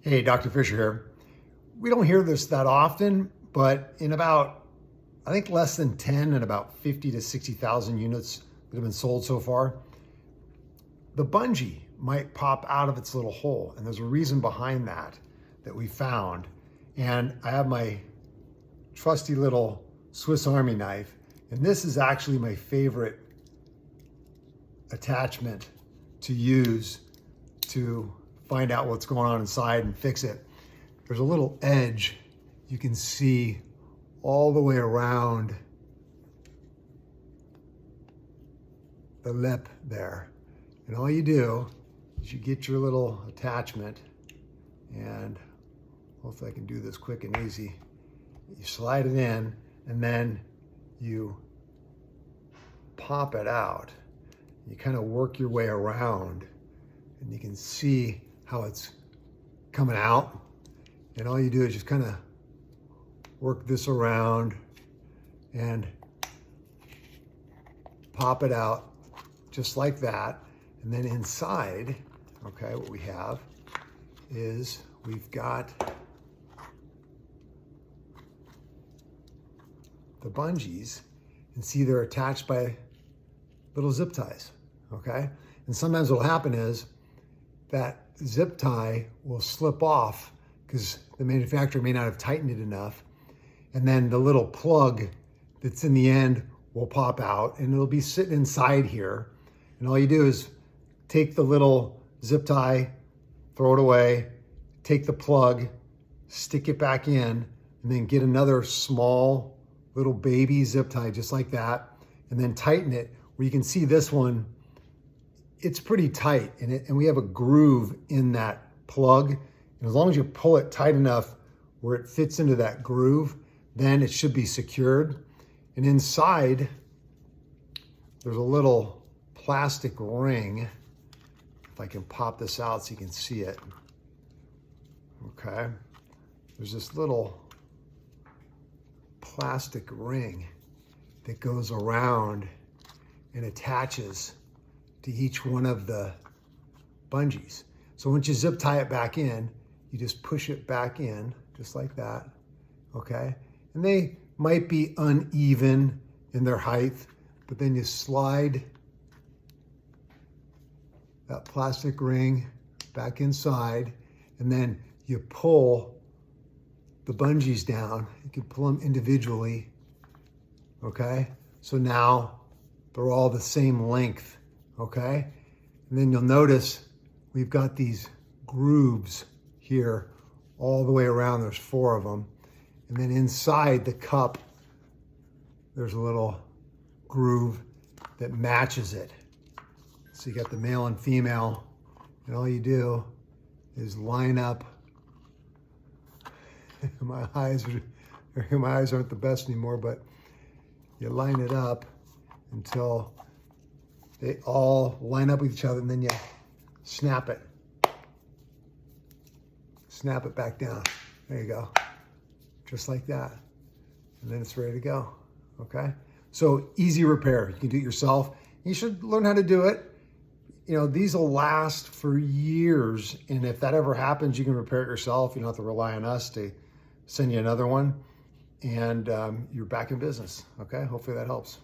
Hey, Dr. Fisher here. We don't hear this that often, but in about, I think less than 10 and about 50 to 60,000 units that have been sold so far, the bungee might pop out of its little hole. And there's a reason behind that we found. And I have my trusty little Swiss Army knife. And this is actually my favorite attachment to use to find out what's going on inside and fix it. There's a little edge you can see all the way around the lip there. And all you do is you get your little attachment, and hopefully I can do this quick and easy. You slide it in and then you pop it out. You kind of work your way around and you can see how it's coming out. And all you do is just kind of work this around and pop it out just like that. And then inside, okay, what we have is we've got the bungees, and see they're attached by little zip ties, okay? And sometimes what'll happen is that zip tie will slip off because the manufacturer may not have tightened it enough. And then the little plug that's in the end will pop out and it'll be sitting inside here. And all you do is take the little zip tie, throw it away, take the plug, stick it back in, and then get another small little baby zip tie just like that, and then tighten it where you can see this one, it's pretty tight and we have a groove in that plug. And as long as you pull it tight enough where it fits into that groove, then it should be secured. And inside, there's a little plastic ring. If I can pop this out so you can see it. Okay. There's this little plastic ring that goes around and attaches to each one of the bungees. So once you zip tie it back in, you just push it back in just like that, okay? And they might be uneven in their height, but then you slide that plastic ring back inside, and then you pull the bungees down. You can pull them individually, okay? So now they're all the same length, okay? And then you'll notice we've got these grooves here all the way around. There's 4 of them. And then inside the cup, there's a little groove that matches it. So you got the male and female, and all you do is line up. My eyes aren't the best anymore, but you line it up until they all line up with each other, and then you snap it. Snap it back down. There you go. Just like that. And then it's ready to go. Okay? So easy repair. You can do it yourself. You should learn how to do it. You know, these will last for years. And if that ever happens, you can repair it yourself. You don't have to rely on us to send you another one. And you're back in business. Okay? Hopefully that helps.